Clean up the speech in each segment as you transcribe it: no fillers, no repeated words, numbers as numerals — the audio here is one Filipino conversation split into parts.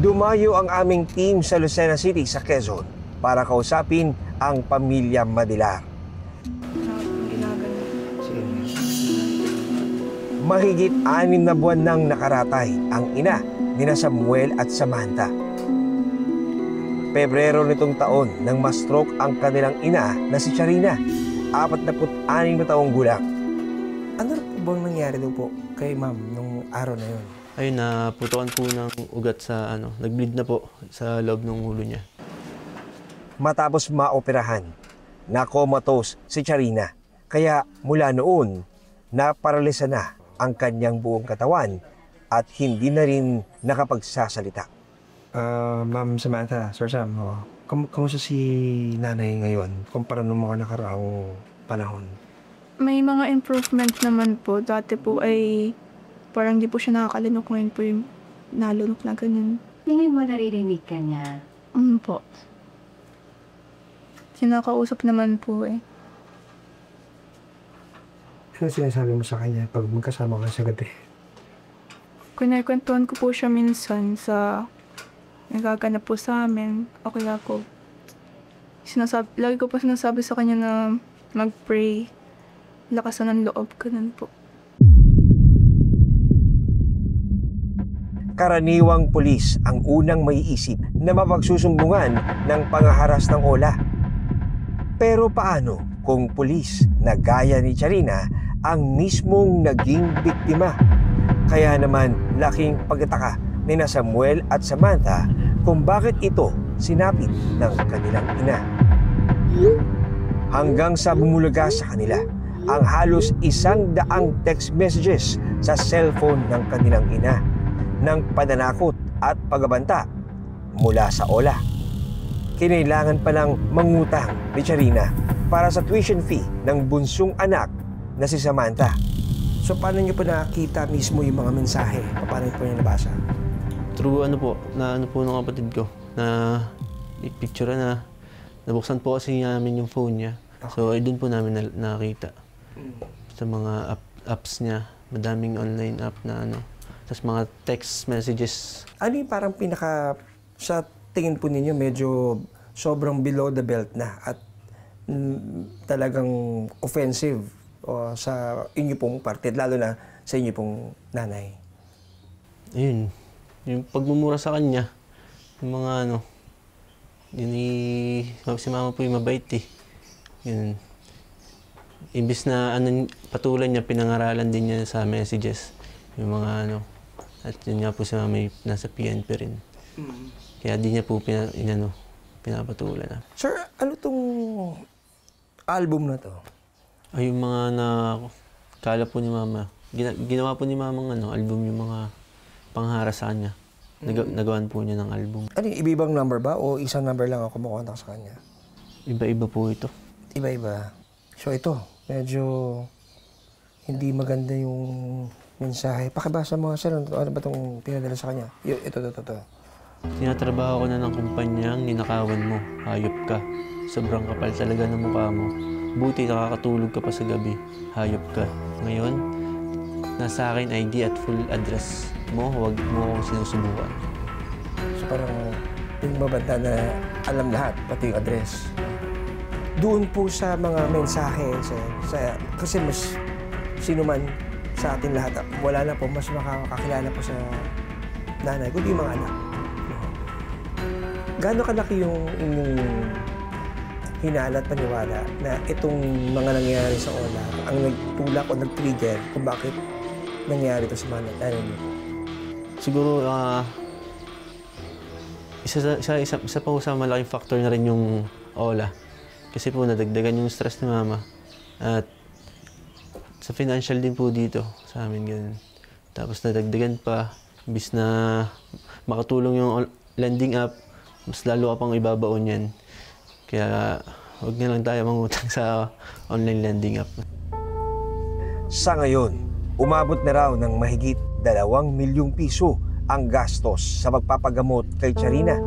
Dumayo ang aming team sa Lucena City sa Quezon para kausapin ang pamilya Madilar. Mahigit 6 na buwan nang nakaratay ang ina ni Samuel at Samantha. Pebrero nitong taon nang ma-stroke ang kanilang ina na si Charina, 46 na taong gulang. Ano po bang nangyari daw po kay ma'am nung araw na yun? Ayun, naputukan po ng ugat sa nag-bleed na po sa loob ng ulo niya. Matapos maoperahan, na-comatose si Charina. Kaya mula noon, naparalisa na ang kanyang buong katawan at hindi na rin nakapagsasalita. Ma'am Samantha, Sir Sam, kamusta si nanay ngayon kumpara nung mga nakaraang panahon? May mga improvement naman po. Dati po ay parang di po siya nakakalunok, ngayon po yung nalunok na ganyan. Tingin mo naririnig ka niya? Po. Sinakausap naman po eh. Ano sinasabi mo sa kanya pag magkasama ka sa gabi? Kinakwentuhan ko po siya minsan sa nagaganap po sa amin. O kaya ko, lagi ko po sinasabi sa kanya na mag-pray. Lakasan ng loob, ganun po. Karaniwang pulis ang unang maiisip na mapagsusumbungan ng pangaharas ng Ola. Pero paano kung pulis na gaya ni Charina ang mismong naging biktima? Kaya naman laking pagtataka ni Samuel at Samantha kung bakit ito sinapit ng kanilang ina. Hanggang sa bumulaga sa kanila ang halos 100 text messages sa cellphone ng kanilang ina ng pananakot at pagbabanta mula sa Ola. Kinailangan palang mangutang ni Charina para sa tuition fee ng bunsong anak na si Samantha. So paano niyo po nakita mismo yung mga mensahe? Paano niyo po niyo nabasa? Through ng kapatid ko na i-picture na nabuksan po kasi namin yung phone niya. So ay doon po namin nakita sa mga apps niya, madaming online app na tapos mga text messages. Ano yung parang sa tingin po ninyo medyo sobrang below the belt na at talagang offensive sa inyo pong parte, lalo na sa inyo pong nanay? Ayun, yung pagmumura sa kanya, yung mga si mama po yung mabait eh. Yun. Imbis na patulan niya, pinangaralan din niya sa messages. Yung mga at yun nga po si mama nasa PNP rin. Kaya di niya po pinapatulan. Sir, ano tong album na to? Ay, yung mga kala po ni mama. Ginawa po ni mama album yung mga panghara sa kanya. Nagawan po niya ng album. Ano yung ibang number ba o isang number lang ako kumukontak sa kanya? Iba-iba po ito. Iba-iba. So ito, medyo hindi maganda yung mensahe. Pakibasa mo, sir, ano ba itong pinadala sa kanya? Ito. Tinatrabaho ko na ng kumpanyang ninakawan mo. Hayop ka. Sobrang kapal talaga ng mukha mo. Buti nakakatulog ka pa sa gabi. Hayop ka. Ngayon, nasa akin ID at full address mo. Huwag mo akong sinusubukan. So parang yung mabanda na alam lahat, pati yung address. Doon po sa mga mensahe, kasi mas sino man sa atin lahat, wala na po, mas makakakilala po sa nanay, kundi yung mga anak. Gaano kalaki yung inyong hinala at paniwala na itong mga nangyayari sa Ola ang nagtulak o nag-trigger kung bakit nangyayari ito sa mga nanay niyo? Siguro, isa pa sa malaking factor na rin yung Ola. Kasi po nadagdagan yung stress ni mama. At sa financial din po dito sa amin ganun. Tapos nadagdagan pa, imbis na makatulong yung lending app, mas lalo ka pang ibabaon yan. Kaya huwag na lang tayo mangutang sa online lending app. Sa ngayon, umabot na raw ng mahigit 2 milyong piso ang gastos sa pagpapagamot kay Charina.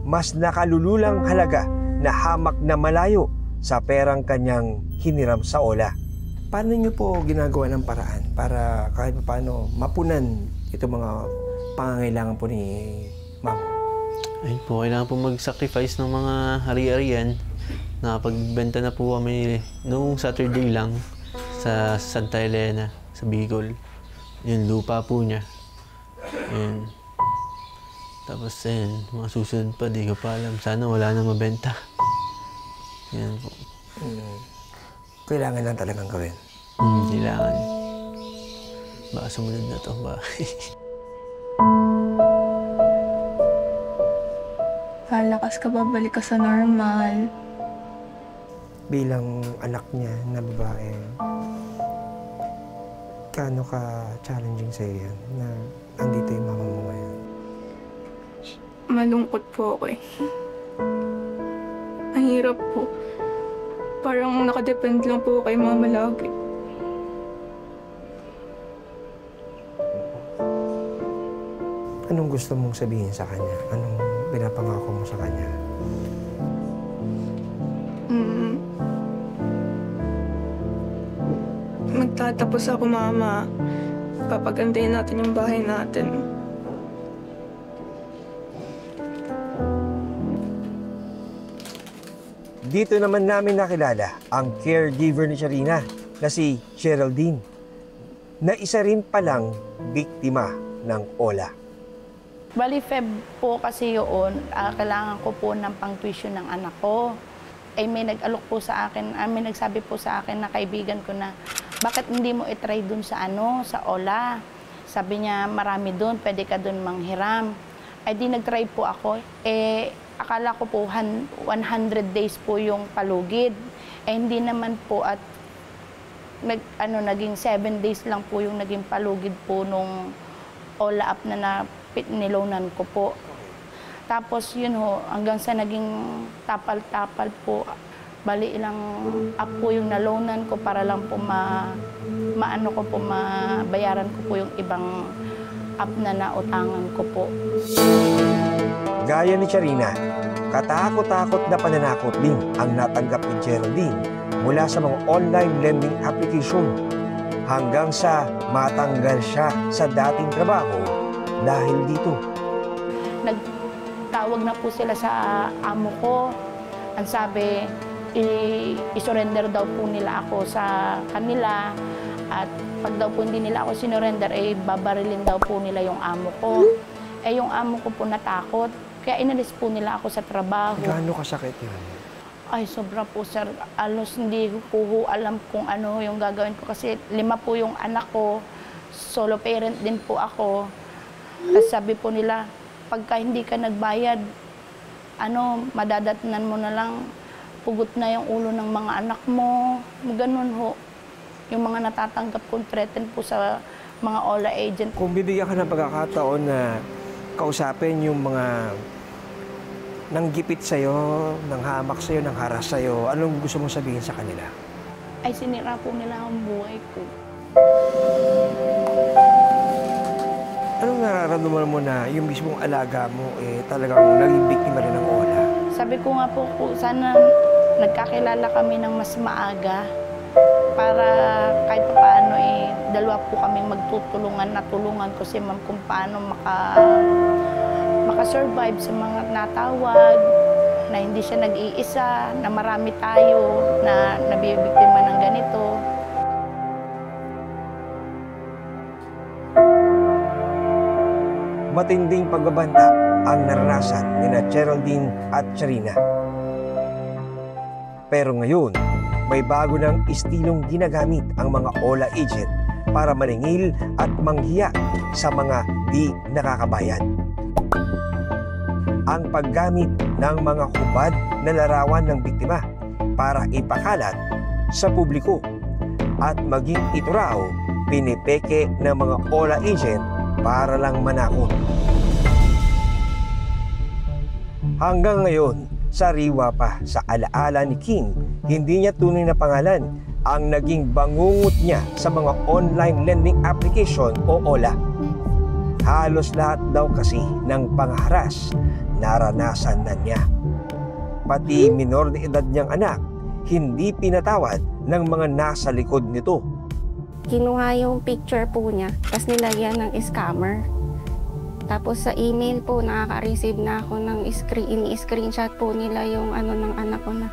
Mas nakalululang halaga na hamak na malayo sa perang kanyang hiniram sa Ola. Paano niyo po ginagawa ng paraan para kahit paano mapunan itong mga pangangailangan po ni ma'am? Ayun po, kailangan po mag-sacrifice ng mga hari-harian. Nakapagbenta na po kami noong Saturday lang sa Santa Elena, sa Bicol. Yung lupa po niya. Ayun. Tapos ayun, mga susunod pa, di ko pa alam. Sana wala na mabenta. Yan po. Kailangan lang talagang gawin. Kailangan. Baka sumunod na to ba? Lalakas ka, babalik ka sa normal. Bilang anak niya na babae, gaano ka-challenging sa'yo yan na andito yung mama mo ngayon? Malungkot po ako eh. Ang hirap po. Parang nakadepend lang po kay mama lagi. Anong gusto mong sabihin sa kanya? Anong pinapangako mo sa kanya? Magtatapos ako, mama. Papagandahin natin yung bahay natin. Dito naman namin nakilala ang caregiver ni Sharina na si Geraldine, na isa rin palang biktima ng OLA. Bali, Feb po kasi yun, kailangan ko po ng pang-tuition ng anak ko. Ay may nag-alok po sa akin, may nagsabi po sa akin na kaibigan ko na, bakit hindi mo i-try dun sa sa OLA? Sabi niya, marami dun, pwede ka dun manghiram. Ay di nag-try po ako. Akala ko po 100 days po yung palugid. Hindi naman po at naging 7 days lang po yung naging palugid po nung OLA app na niloanan ko po. Tapos yun ho, hanggang sa naging tapal-tapal po, bali ilang app po yung naloanan ko para lang po mabayaran ko po yung ibang app na nautangan ko po. Gaya ni Sharina, katakot-takot na pananakot din ang natanggap ni Geraldine mula sa mga online lending application hanggang sa matanggal siya sa dating trabaho dahil dito. Nagtawag na po sila sa amo ko. Ang sabi, i-surrender daw po nila ako sa kanila at pag daw po hindi nila ako sinurrender, babarilin daw po nila yung amo ko. Yung amo ko po natakot, kaya inalis po nila ako sa trabaho. Gaano kasakit yan? Ay, sobra po, sir. Alos hindi ko po alam kung ano yung gagawin ko kasi 5 po yung anak ko, solo parent din po ako. Tapos sabi po nila, pagka hindi ka nagbayad, madadatnan mo na lang, pugot na yung ulo ng mga anak mo. Ganun ho. Yung mga natatanggap kong threaten po sa mga OLA agent. Kung bibigyan ka ng pagkakataon na kausapin yung mga nanggipit sa'yo, nang hamak sa'yo, nang haras sa'yo, anong gusto mong sabihin sa kanila? Ay, sinira po nila ang buhay ko. Anong nararamdaman mo na yung mismong alaga mo talagang naging biktima rin ng OLA? Sabi ko nga po, sana nagkakilala kami ng mas maaga para kahit paano dalawa po kami magtutulungan, natulungan ko si ma'am kung paano makasurvive sa mga natawag, na hindi siya nag-iisa, na marami tayo na nabibiktima ng ganito. Matinding pagbabanta ang naranasan ni Geraldine at Sharina. Pero ngayon, may bago ng istilong ginagamit ang mga OLA agent para maningil at manghiya sa mga di nakakabayad. Ang paggamit ng mga hubad na larawan ng biktima para ipakalat sa publiko at maging ito raw pinipeke ng mga OLA agent para lang manakot. Hanggang ngayon, sariwa pa sa alaala ni King, hindi niya tunay na pangalan ang naging bangungot niya sa mga online lending application o OLA. Halos lahat daw kasi ng pangharas naranasan na niya. Pati minor de edad niyang anak, hindi pinatawad ng mga nasa likod nito. Kinuha yung picture po niya, tapos nilagyan ng scammer. Tapos sa email po, nakaka-receive na ako ng screenshot po nila yung ano ng anak ko na.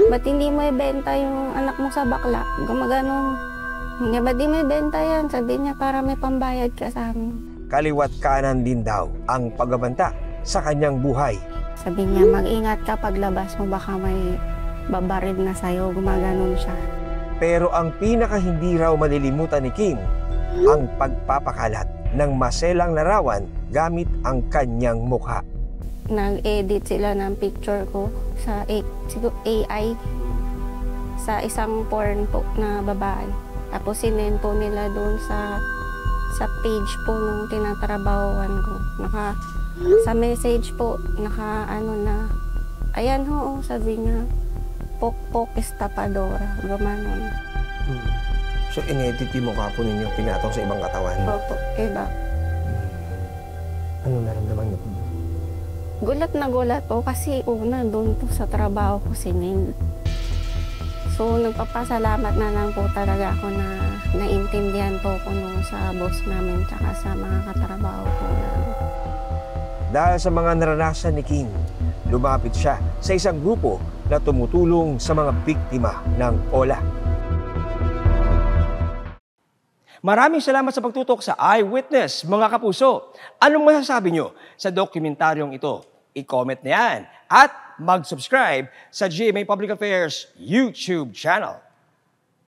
Ba't hindi mo ibenta yung anak mo sa bakla? Gumaganon. Niya, ba't di mo ibenta yan? Sabi niya, para may pambayad ka sa amin. Kaliwat kanan din daw ang pagbabanta sa kanyang buhay. Sabi niya, mag-ingat ka paglabas mo, baka may babaril na sa'yo. Gumaganon siya. Pero ang pinaka hindi raw malilimutan ni Kim, ang pagpapakalat ng maselang larawan gamit ang kanyang mukha. Nag-edit sila ng picture ko sa AI sa isang porn po na babae. Tapos sinend po nila doon sa page po nung tinatrabahoan ko. Sa message po, na, ayan ho, sabi niya, pok-pok estapadora, gumanon. So inedit yung mukha po ninyo, pinataw sa ibang katawan? Opo, iba. Ano naramdaman niyo po? Gulat na gulat po kasi una doon po sa trabaho ko sinend. So nagpapasalamat na lang po talaga ako na naintindihan po ko nung sa boss namin tsaka sa mga katrabaho po namin. Dahil sa mga naranasan ni Kim, lumapit siya sa isang grupo na tumutulong sa mga biktima ng OLA. Maraming salamat sa pagtutok sa Eyewitness, mga kapuso. Anong masasabi nyo sa dokumentaryong ito? I-comment na yan at mag-subscribe sa GMA Public Affairs YouTube channel.